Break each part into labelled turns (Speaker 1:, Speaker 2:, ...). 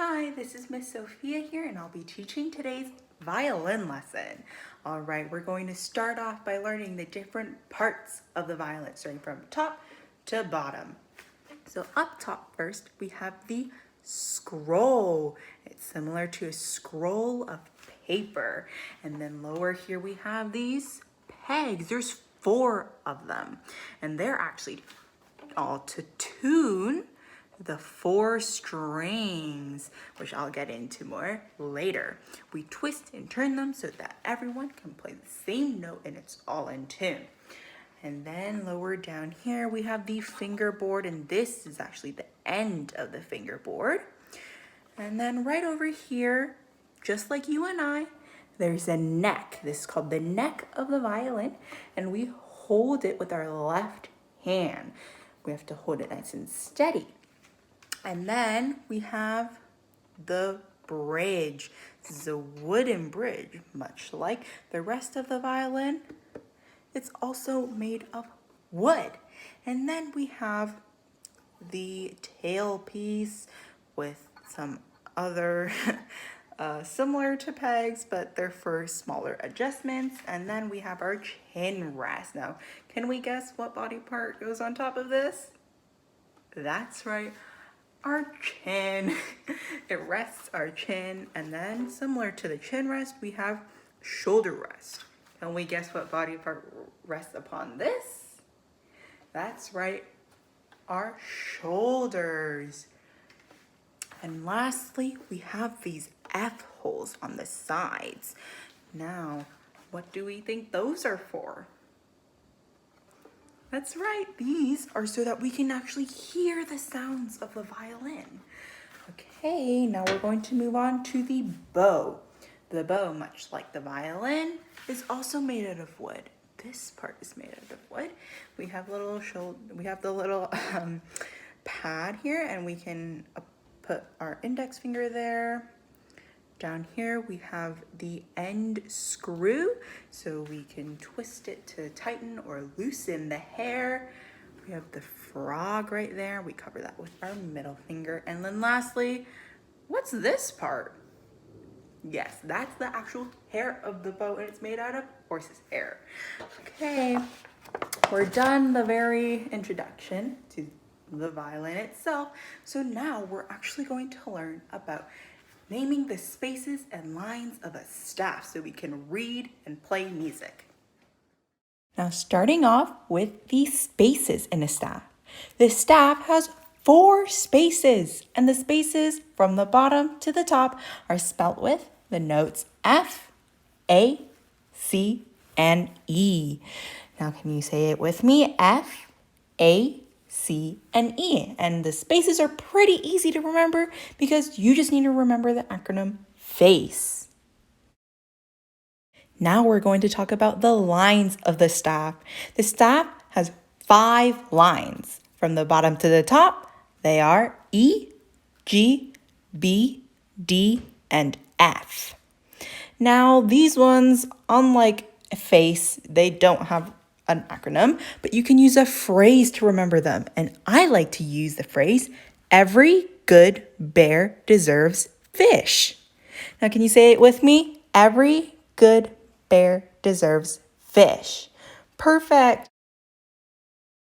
Speaker 1: Hi, this is Miss Sophia here, and I'll be teaching today's violin lesson. All right, we're going to start off by learning the different parts of the violin, starting from top to bottom. So up top first, we have the scroll. It's similar to a scroll of paper. And then lower here we have these pegs. There's 4 of them, and they're actually all to tune the 4 strings, which I'll get into more later. We twist and turn them so that everyone can play the same note and it's all in tune. And then lower down here, we have the fingerboard, and this is actually the end of the fingerboard. And then right over here, just like you and I, there's a neck. This is called the neck of the violin, and we hold it with our left hand. We have to hold it nice and steady. And then we have the bridge. This is a wooden bridge, much like the rest of the violin. It's also made of wood. And then we have the tailpiece with some other similar to pegs, but they're for smaller adjustments. And then we have our chin rest. Now, can we guess what body part goes on top of this? That's right, our chin. It rests our chin, and then similar to the chin rest, we have shoulder rest. Can we guess what body part rests upon this? That's right, our shoulders. And lastly, we have these F holes on the sides. Now, what do we think those are for? That's right, these are so that we can actually hear the sounds of the violin. Okay, now we're going to move on to the bow. The bow, much like the violin, is also made out of wood. This part is made out of wood. We have the little pad here, and we can put our index finger there. Down here we have the end screw, so we can twist it to tighten or loosen the hair. We have the frog right there. We cover that with our middle finger. And then lastly, what's this part? Yes, that's the actual hair of the bow, and it's made out of horse's hair. Okay, we're done the very introduction to the violin itself. So now we're actually going to learn about naming the spaces and lines of a staff so we can read and play music. Now, starting off with the spaces in a staff. The staff has 4 spaces, and the spaces from the bottom to the top are spelt with the notes F, A, C, and E. Now, can you say it with me? F, A, C, and E. And the spaces are pretty easy to remember because you just need to remember the acronym FACE. Now we're going to talk about the lines of the staff. The staff has 5 lines. From the bottom to the top, they are E, G, B, D, and F. Now these ones, unlike FACE, they don't have an acronym, but you can use a phrase to remember them. And I like to use the phrase, every good bear deserves fish. Now, can you say it with me? Every good bear deserves fish. Perfect.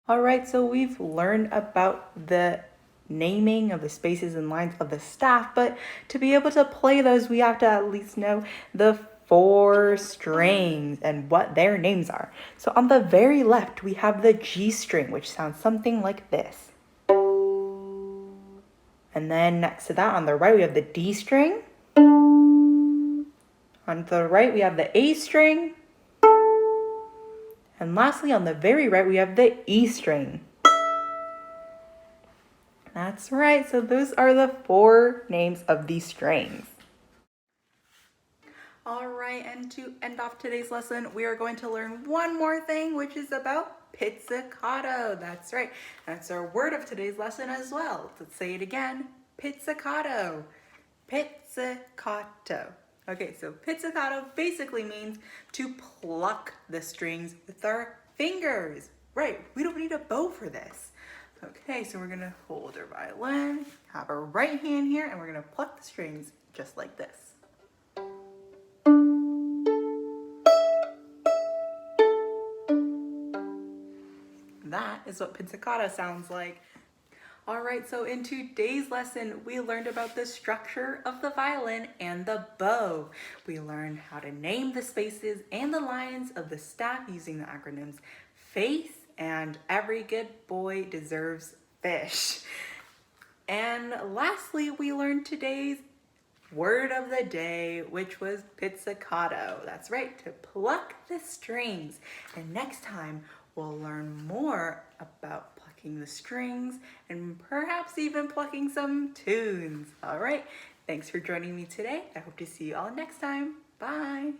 Speaker 1: All right, so we've learned about the naming of the spaces and lines of the staff, but to be able to play those, we have to at least know the 4 strings and what their names are. So on the very left, we have the G string, which sounds something like this. And then next to that, on the right, we have the D string. On the right, we have the A string. And lastly, on the very right, we have the E string. That's right, so those are the 4 names of these strings. All right, and to end off today's lesson, we are going to learn one more thing, which is about pizzicato. That's right, that's our word of today's lesson as well. Let's say it again, pizzicato. Pizzicato. Okay, so pizzicato basically means to pluck the strings with our fingers. Right, we don't need a bow for this. Okay, so we're gonna hold our violin, have our right hand here, and we're gonna pluck the strings just like this. That is what pizzicato sounds like. All right, so in today's lesson, we learned about the structure of the violin and the bow. We learned how to name the spaces and the lines of the staff using the acronyms FAITH and Every Good Boy Deserves Fish. And lastly, we learned today's word of the day, which was pizzicato. That's right, to pluck the strings. And next time, we'll learn more about plucking the strings and perhaps even plucking some tunes. All right, thanks for joining me today. I hope to see you all next time. Bye.